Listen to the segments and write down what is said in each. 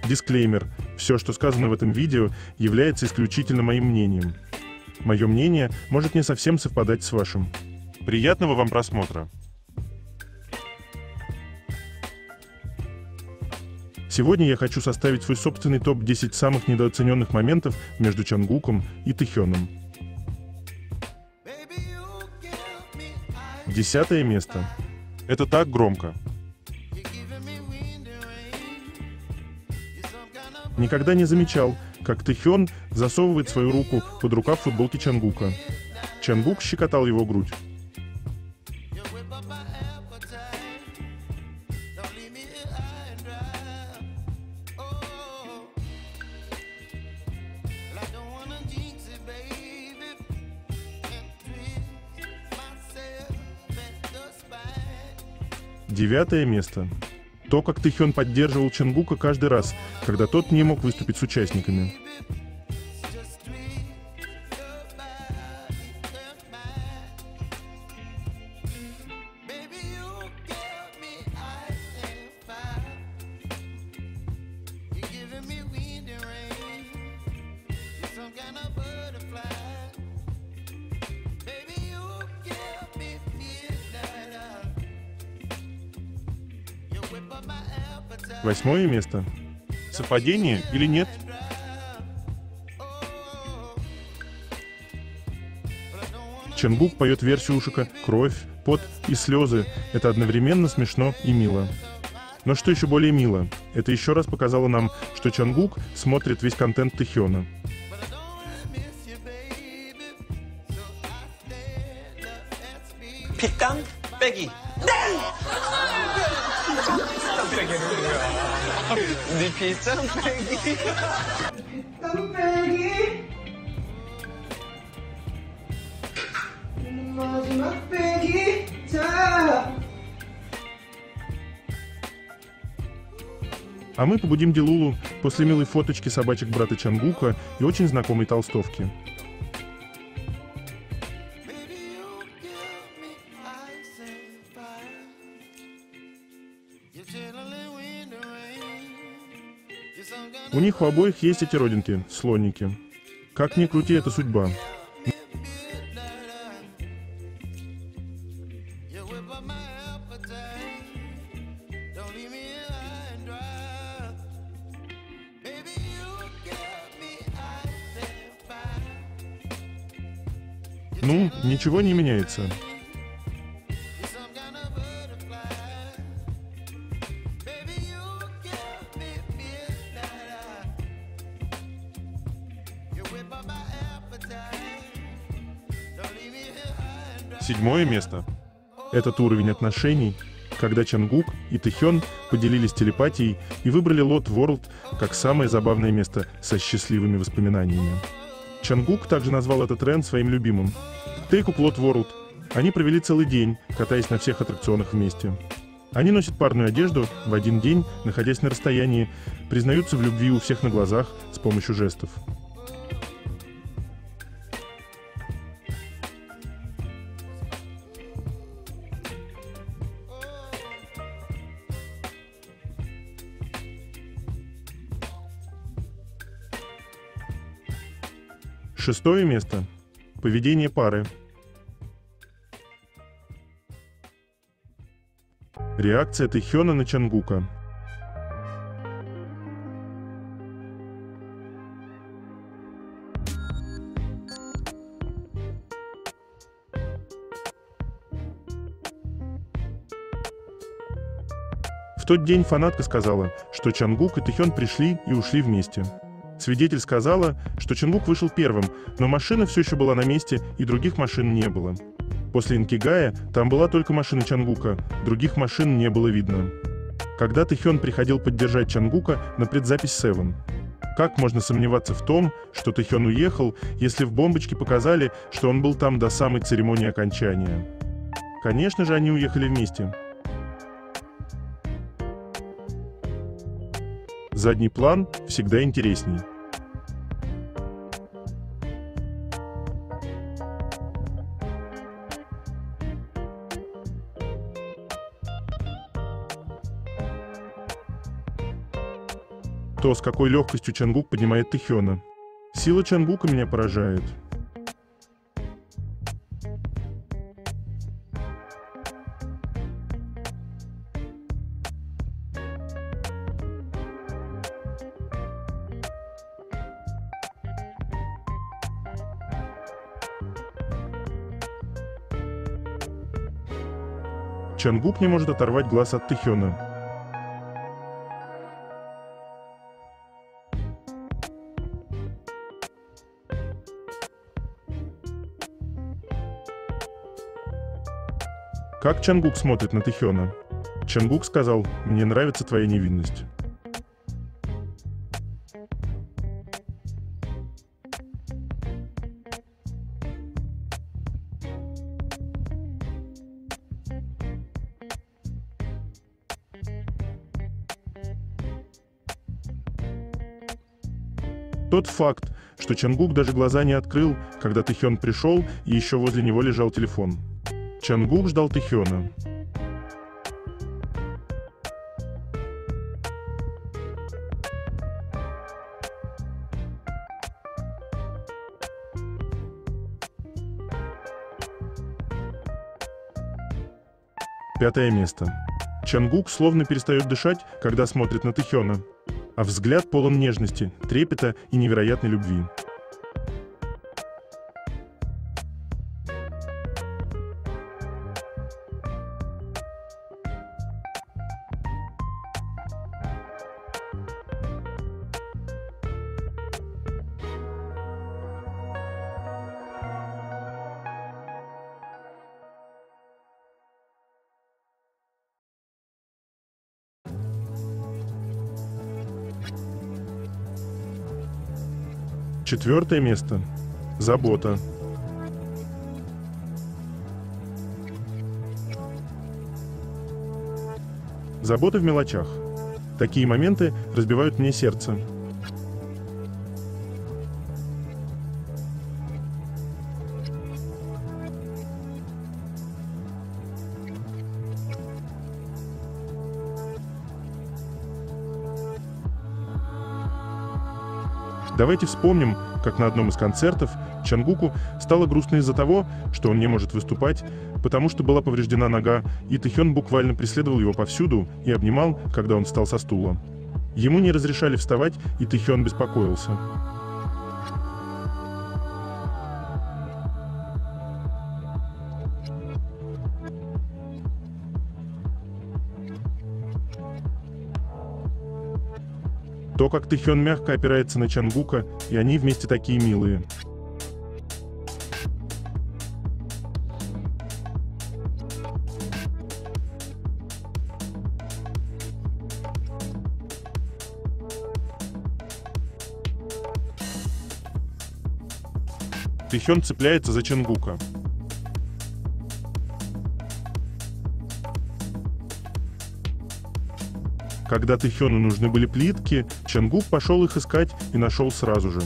Дисклеймер. Все, что сказано в этом видео, является исключительно моим мнением. Мое мнение может не совсем совпадать с вашим. Приятного вам просмотра! Сегодня я хочу составить свой собственный топ-10 самых недооцененных моментов между Чонгуком и Тэхёном. 10 место. Это так громко. Никогда не замечал, как Тэхён засовывает свою руку под рукав футболки Чонгука. Чонгук щекотал его грудь. Девятое место. То, как Тэхён поддерживал Чонгука каждый раз, когда тот не мог выступить с участниками. Восьмое место. Совпадение или нет? Чонгук поет версию Ушика «Кровь, пот и слезы». Это одновременно смешно и мило. Но что еще более мило, это еще раз показало нам, что Чонгук смотрит весь контент Тэхёна. 핏당 빼기. 네 핏당 빼기. 땀 빼기. 마지막 빼기. 자. А мы побудим Дилулу после милой фоточки собачек брата Чонгука и очень знакомой толстовки. У них у обоих есть эти родинки, слоники. Как ни крути, это судьба. Ну, ничего не меняется. Седьмое место. Этот уровень отношений, когда Чонгук и Тэхён поделились телепатией и выбрали Lotte World как самое забавное место со счастливыми воспоминаниями. Чонгук также назвал этот тренд своим любимым. Take up Lotte World. Они провели целый день, катаясь на всех аттракционах вместе. Они носят парную одежду в один день, находясь на расстоянии, признаются в любви у всех на глазах с помощью жестов. Шестое место. Поведение пары. Реакция Тэхёна на Чонгука. В тот день фанатка сказала, что Чонгук и Тэхён пришли и ушли вместе. Свидетель сказала, что Чонгук вышел первым, но машина все еще была на месте, и других машин не было. После Инкигая там была только машина Чонгука, других машин не было видно. Когда Тэхён приходил поддержать Чонгука на предзапись Seven. Как можно сомневаться в том, что Тэхён уехал, если в бомбочке показали, что он был там до самой церемонии окончания? Конечно же, они уехали вместе. Задний план всегда интересней. то, с какой легкостью Чангук поднимает Тэхёна. Сила Чангука меня поражает. Чангук не может оторвать глаз от Тэхёна. Как Чангук смотрит на Тэхёна? Чангук сказал: «Мне нравится твоя невинность». Тот факт, что Чангук даже глаза не открыл, когда Тэхён пришел, и еще возле него лежал телефон. Чангук ждал Тэхёна. Пятое место. Чангук словно перестает дышать, когда смотрит на Тэхёна, а взгляд полон нежности, трепета и невероятной любви. Четвертое место. Забота. Забота в мелочах. Такие моменты разбивают мне сердце. Давайте вспомним, как на одном из концертов Чангуку стало грустно из-за того, что он не может выступать, потому что была повреждена нога, и Тэхён буквально преследовал его повсюду и обнимал, когда он встал со стула. Ему не разрешали вставать, и Тэхён беспокоился. То, как Тэхён мягко опирается на Чангука, и они вместе такие милые. Тэхён цепляется за Чангука. Когда Тэхёну нужны были плитки, Чангук пошел их искать и нашел сразу же.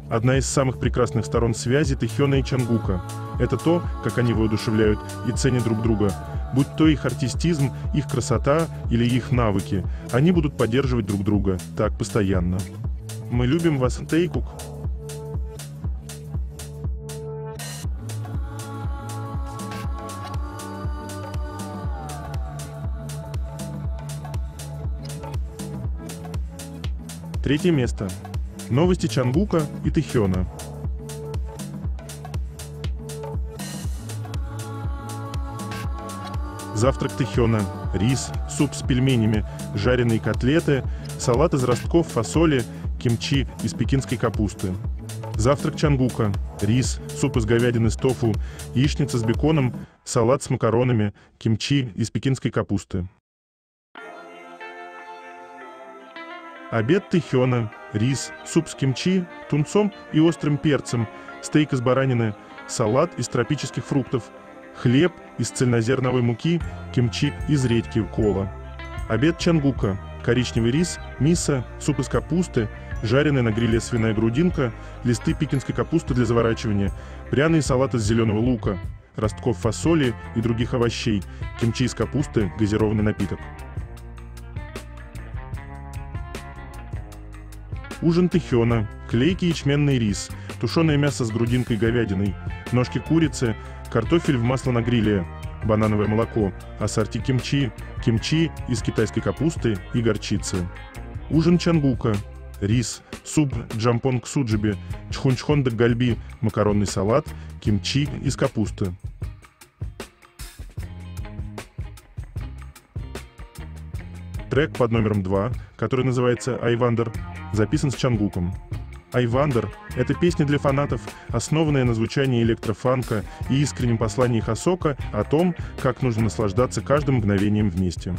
Одна из самых прекрасных сторон связи Тэхёна и Чангука – это то, как они воодушевляют и ценят друг друга. Будь то их артистизм, их красота или их навыки, они будут поддерживать друг друга так постоянно. Мы любим вас, Тэйкук. Третье место. Новости Чангука и Тэхёна. Завтрак Тэхёна. Рис, суп с пельменями, жареные котлеты, салат из ростков фасоли, кимчи из пекинской капусты. Завтрак Чангука. Рис, суп из говядины с тофу, яичница с беконом, салат с макаронами, кимчи из пекинской капусты. Обед Тэхёна. Рис, суп с кимчи, тунцом и острым перцем, стейк из баранины, салат из тропических фруктов, хлеб из цельнозерновой муки, кимчи из редьки кола. Обед Чангука. коричневый рис, мисо, суп из капусты, жареная на гриле свиная грудинка, листы пекинской капусты для заворачивания, пряный салат из зеленого лука, ростков фасоли и других овощей, кимчи из капусты, газированный напиток. Ужин тэхёна, клейкий ячменный рис, тушеное мясо с грудинкой говядиной, ножки курицы, картофель в масло на гриле, банановое молоко, ассорти кимчи, кимчи из китайской капусты и горчицы. Ужин чангука, рис, суп джампонг суджиби, чхунчхон даггальби, макаронный салат, кимчи из капусты. Трек под номером 2, который называется «Айвандер», записан с Чангуком. «Айвандер» — это песня для фанатов, основанная на звучании электрофанка и искреннем послании Хосока о том, как нужно наслаждаться каждым мгновением вместе.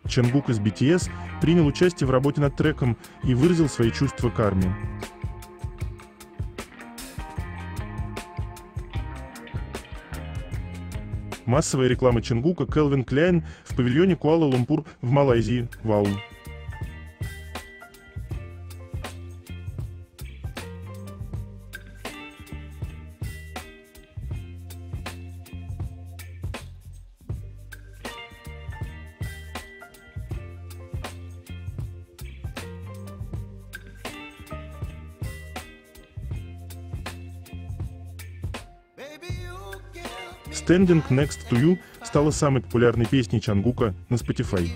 Чангук из BTS принял участие в работе над треком и выразил свои чувства к армии. Массовая реклама Чангука Calvin Klein в павильоне Куала-Лумпур в Малайзии. Вау! «Standing Next to You» стала самой популярной песней Чангука на Spotify.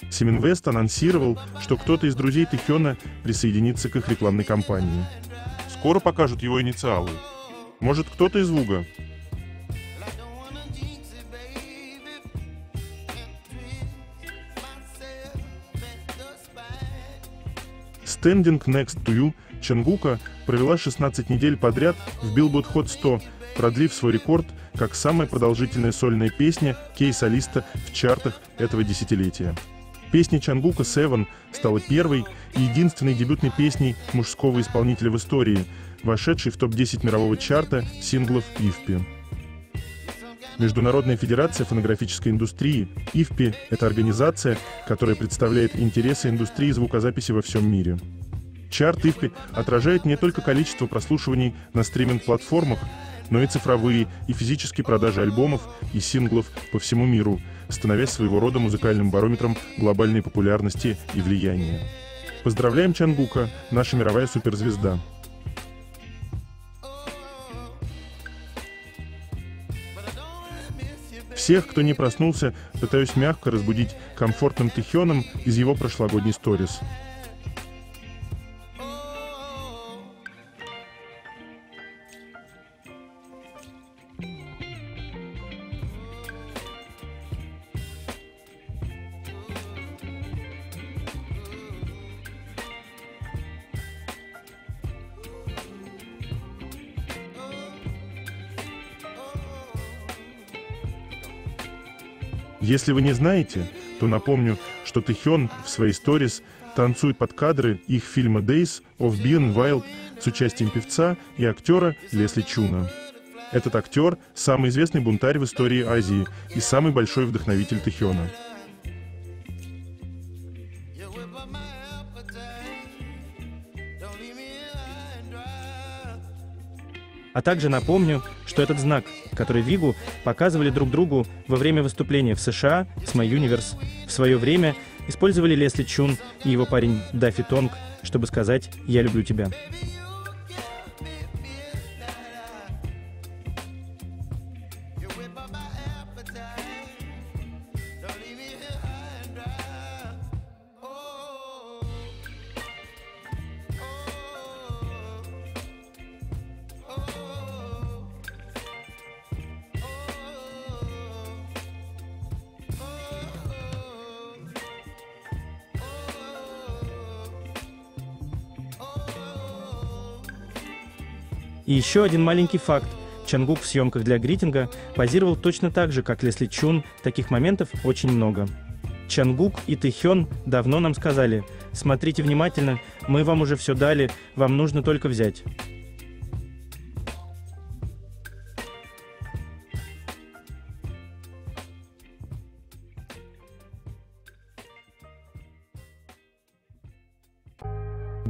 Семинвест анонсировал, что кто-то из друзей Тэхёна присоединится к их рекламной кампании. Скоро покажут его инициалы. Может, кто-то из Вуга. «Standing Next to You» Чангука провела 16 недель подряд в Billboard Hot 100, продлив свой рекорд как самая продолжительная сольная песня кей-солиста в чартах этого десятилетия. Песня Чангука «Seven» стала первой и единственной дебютной песней мужского исполнителя в истории, вошедшей в топ-10 мирового чарта синглов IFPI. Международная федерация фонографической индустрии, IFPI — это организация, которая представляет интересы индустрии звукозаписи во всем мире. Чарт IFPI отражает не только количество прослушиваний на стриминг-платформах, но и цифровые и физические продажи альбомов и синглов по всему миру, становясь своего рода музыкальным барометром глобальной популярности и влияния. Поздравляем Чангука, наша мировая суперзвезда! Всех, кто не проснулся, пытаюсь мягко разбудить комфортным Тэхёном из его прошлогодней сторис. Если вы не знаете, то напомню, что Тэхён в своей сторис танцует под кадры их фильма Days of Being Wild с участием певца и актера Лесли Чуна. Этот актер – самый известный бунтарь в истории Азии и самый большой вдохновитель Тэхёна. А также напомню, что этот знак, который Вигу показывали друг другу во время выступления в США с My Universe, в свое время использовали Лесли Чун и его парень Даффи Тонг, чтобы сказать «Я люблю тебя». И еще один маленький факт. Чангук в съемках для «Гритинга» позировал точно так же, как Лесли Чун. Таких моментов очень много. Чангук и Тэхён давно нам сказали: смотрите внимательно, мы вам уже все дали, вам нужно только взять.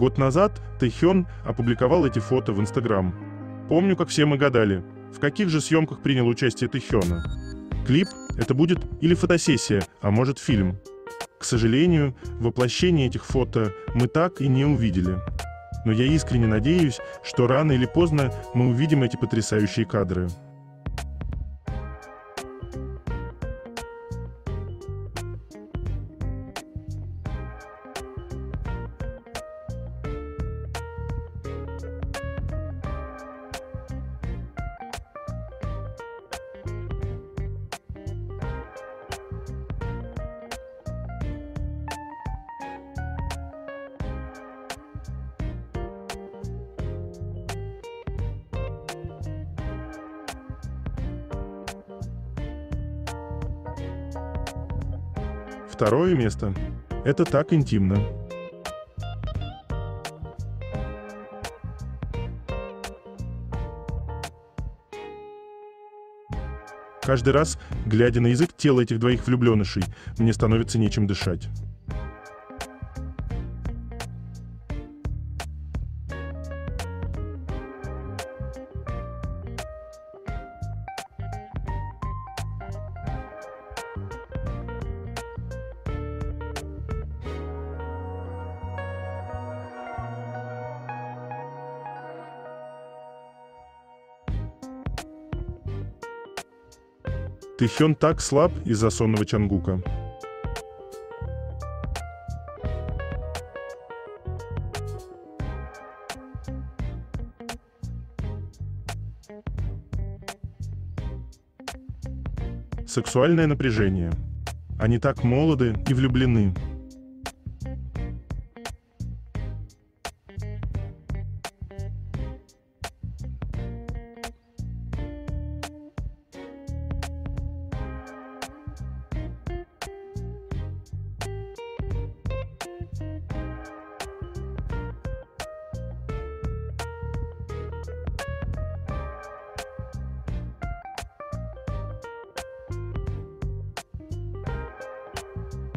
Год назад Тэхён опубликовал эти фото в Инстаграм. Помню, как все мы гадали, в каких же съемках принял участие Тэхёна. Клип — это будет или фотосессия, а может фильм. К сожалению, воплощение этих фото мы так и не увидели. Но я искренне надеюсь, что рано или поздно мы увидим эти потрясающие кадры. Второе место. Это так интимно. Каждый раз, глядя на язык тела этих двоих влюбленышей, мне становится нечем дышать. Тэхён так слаб из-за сонного Чангука. Сексуальное напряжение. Они так молоды и влюблены.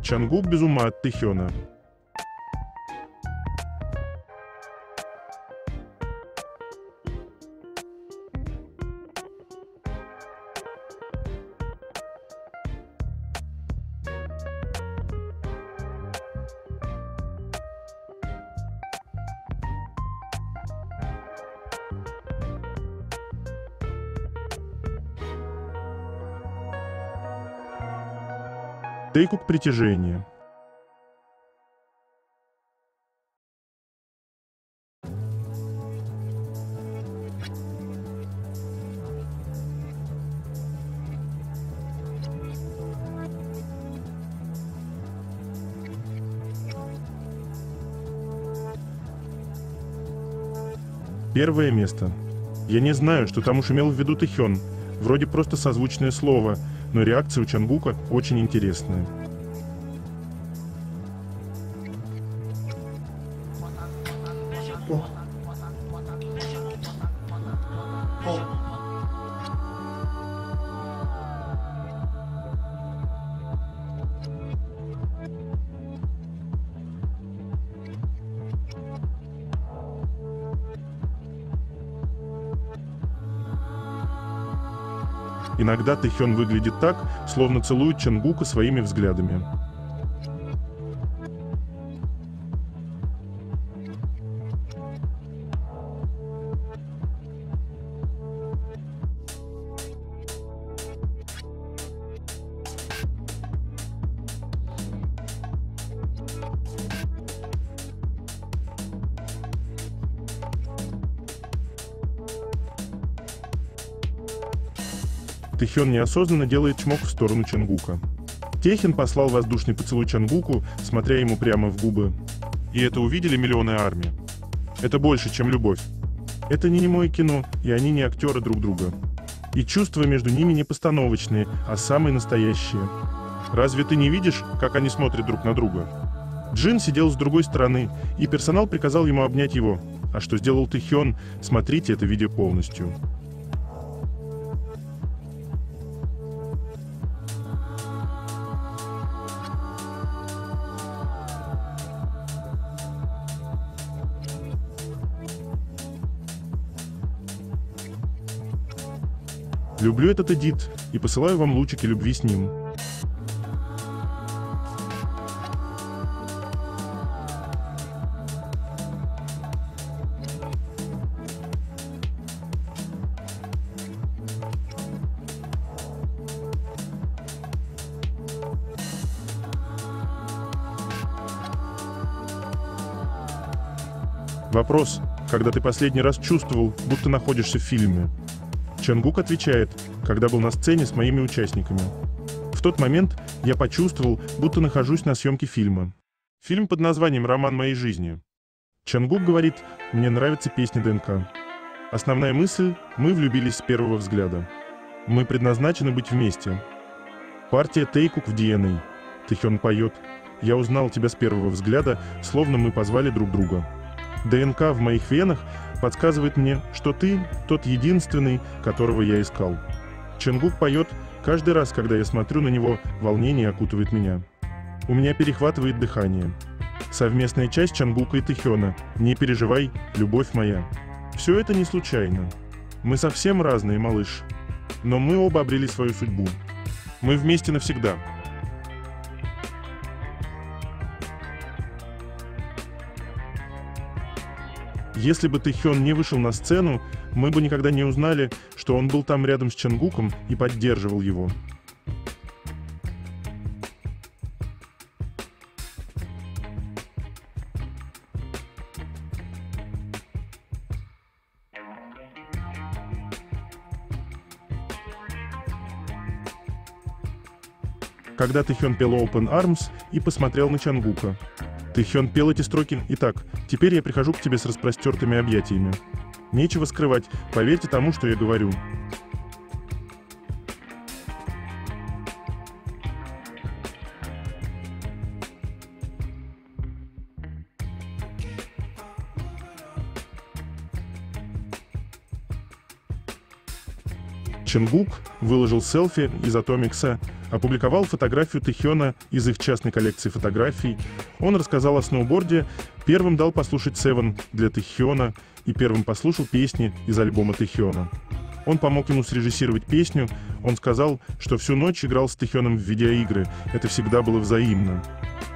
Чангук без ума от Тэхёна. Тэйкук притяжение. Первое место. Я не знаю, что там уж имел в виду Тэхён. Вроде просто созвучное слово, но реакция у Чангука очень интересная. Иногда Тэхён выглядит так, словно целует Чангука своими взглядами. Тэхён неосознанно делает чмок в сторону Чангука. Техин послал воздушный поцелуй Чангуку, смотря ему прямо в губы. И это увидели миллионы армий. Это больше, чем любовь. Это не немое кино, и они не актеры друг друга. И чувства между ними не постановочные, а самые настоящие. Разве ты не видишь, как они смотрят друг на друга? Джин сидел с другой стороны, и персонал приказал ему обнять его. А что сделал Тэхён, смотрите это видео полностью. Люблю этот эдит и посылаю вам лучики любви с ним. Вопрос, когда ты последний раз чувствовал, будто находишься в фильме? Чангук отвечает, когда был на сцене с моими участниками. В тот момент я почувствовал, будто нахожусь на съемке фильма. Фильм под названием «Роман моей жизни». Чангук говорит, мне нравится песня ДНК. Основная мысль – мы влюбились с первого взгляда. Мы предназначены быть вместе. Партия Тэйкук в DNA. Тэхён поет, я узнал тебя с первого взгляда, словно мы позвали друг друга. ДНК в моих венах подсказывает мне, что ты тот единственный, которого я искал. Чангук поет, каждый раз, когда я смотрю на него, волнение окутывает меня. У меня перехватывает дыхание. Совместная часть Чангука и Тэхёна. Не переживай, любовь моя. Все это не случайно. Мы совсем разные, малыш. Но мы оба обрели свою судьбу. Мы вместе навсегда. Если бы Тэхён не вышел на сцену, мы бы никогда не узнали, что он был там рядом с Чангуком и поддерживал его. Когда Тэхён пел Open Arms и посмотрел на Чангука. Тэхён пел эти строки. Итак, теперь я прихожу к тебе с распростертыми объятиями. Нечего скрывать, поверьте тому, что я говорю. Чангук выложил селфи из Атомикса, опубликовал фотографию Тэхёна из их частной коллекции фотографий. Он рассказал о сноуборде, первым дал послушать Seven для Тэхёна и первым послушал песни из альбома Тэхёна. Он помог ему срежиссировать песню, он сказал, что всю ночь играл с Тэхёном в видеоигры, это всегда было взаимно.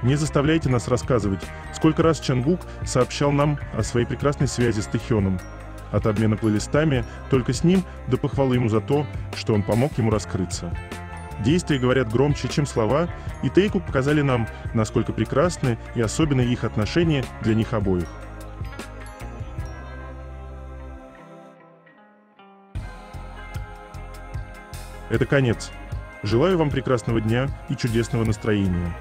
Не заставляйте нас рассказывать, сколько раз Чангук сообщал нам о своей прекрасной связи с Тэхёном. От обмена плейлистами только с ним до похвалы ему за то, что он помог ему раскрыться. Действия говорят громче, чем слова, и Тэйкук показали нам, насколько прекрасны и особенны их отношения для них обоих. Это конец. Желаю вам прекрасного дня и чудесного настроения.